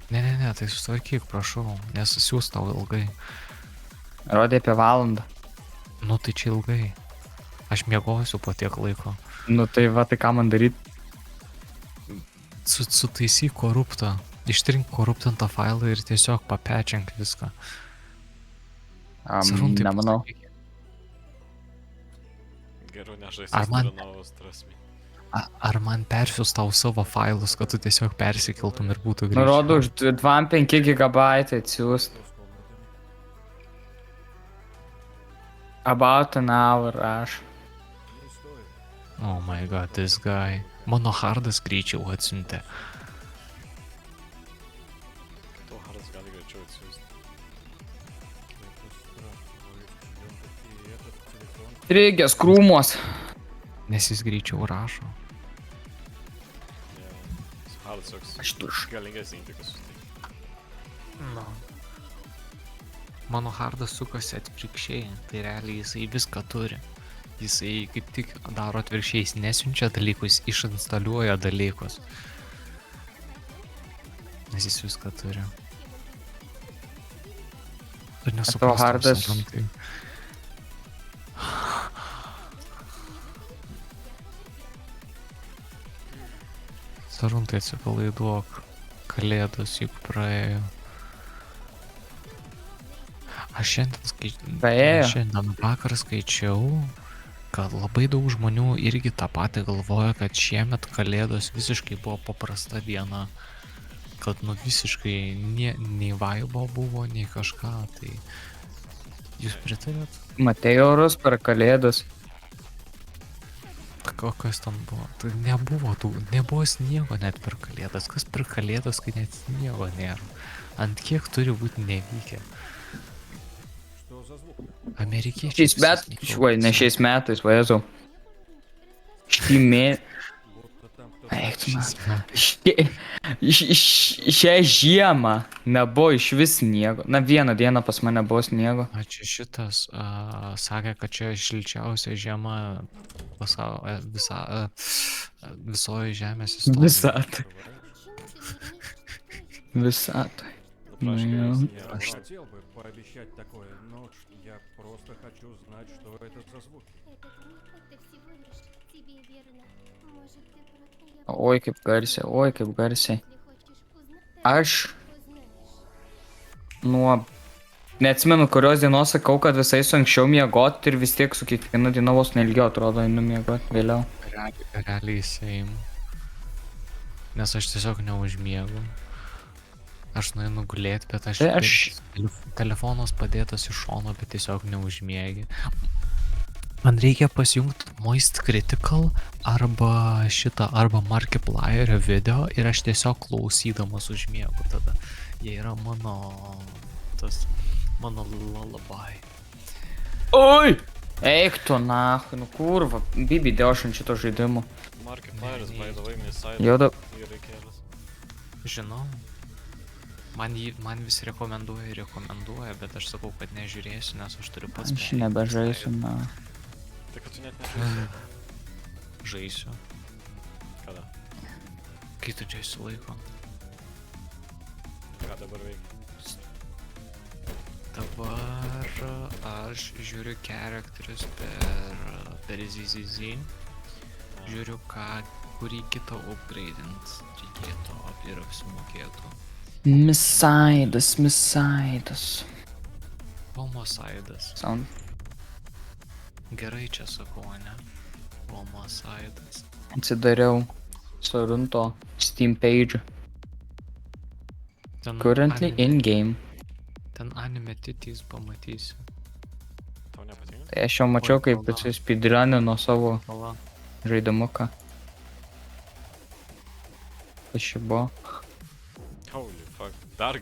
Ne, tai sutvarkyk, prašau, nes siūs tau ilgai. Rodė apie valandą. Nu tai čia ilgai. Aš miegosiu po tiek laiko. Nu tai va, tai ką man daryti? Sutaisyk koruptą. Ištrink koruptintą failą ir tiesiog papečink viską. Saruntai, Nemanau. pasakyk. Geriau Ar nežaisti man- Stalinovos trasmi. Ar man persiūs tau savo failus, kad tu tiesiog persikeltum ir būtų greičiau? Nurodo už 25 gigabaitai atsiųst. About an hour rašo. Oh my god, this guy. Mano hardas greičiau atsiuntė. Tavo hardas gali greičiau atsiųsti. Trigės krūmos. Nes jis greičiau rašo. Hardas toks Aš tuš. galingesnį įtikas suteikti. No. Mano hardas sukasi atvirkščiai, tai realiai jisai viską turi. Jisai kaip tik daro atvirkščiai, jis nesiunčia dalykus, išinstaliuoja dalykus. Nes jis viską turi. Tu nesuprastum, hardas- Saruntai. Saruntai, atsipalaiduok. Kalėdos juk praėjo. Aš Praėjo? šiandien vakar skaičiau, kad labai daug žmonių irgi tą patį galvoja, kad šiemet kalėdos visiškai buvo paprasta diena. Kad nu visiškai nei vaibo buvo, nei kažką, tai jūs pritarėt? Matei orus per kalėdas. Kas ten buvo? Tai nebuvo sniego net per kalėdas. Kas per kalėdas, kai net sniego nėra? Ant kiek turi būti nevykę? Amerikiečiai. Šiais metais, ne šiais metais, vaizau. Šimė. Eiktina. Šią žiemą nebuvo iš vis sniego. Na, vieną dieną pas mane buvo sniego. A čia šitas sakė, kad čia šilčiausia žiema visoje žemės istorijoje. Visatoj. Visatoj. Ну, Ну, я Хотел бы пообещать такое, но я просто хочу знать, что это за звуки. Это всего лишь тебе верно. Может, ты просто я Oi, kaip garsiai, oi, kaip garsiai. если хочешь узнать, Aš узнаешь. nuo... Neatsimenu, kurios dienos sakau, kad visai su anksčiau miegot ir vis tiek su kiekviena diena vos neilgiau atrodo einu miegot vėliau. Realiai seim. Nes aš tiesiog neužmiegu. Aš nueinu gulėti, bet Tai aš- telefonas padėtas iš šono, bet tiesiog neužmiegi. Man reikia pasijungti Moist Critical arba Markiplierio video ir aš tiesiog klausydamas užmiegu tada. Jie yra mano lullaby. Oi! Eik tu nahui, nu kurva, bibi dėl aš ant šito žaidimo. Markiplieris, by the way, misai. Jau da... Yra kelias. Žinau. Man visi rekomenduoja, bet aš sakau, kad nežiūrėsiu, nes aš turiu pats. Aš nebežaisiu, na. Tai kad tu net nežinai. Žaisiu. Kada? Kai tu čia esi laiko. Ką dabar veikia? Dabar aš žiūriu charakterius per ZZZ. Žiūriu, kurį kitą upgraidint reikėtų ir apsimokėtų. Misaidas. Homicidas. Sound. Gerai čia sakau, ne? Homicidas. Atsidariau Sarunto Steam page. Currently in-game. Ten anime titys pamatysi. Tau nepatinka? Tai aš jau mačiau, kaip pala. jis speedrunino savo Pala. žaidimuką. Kas čia buvo? Holy fuck. Dar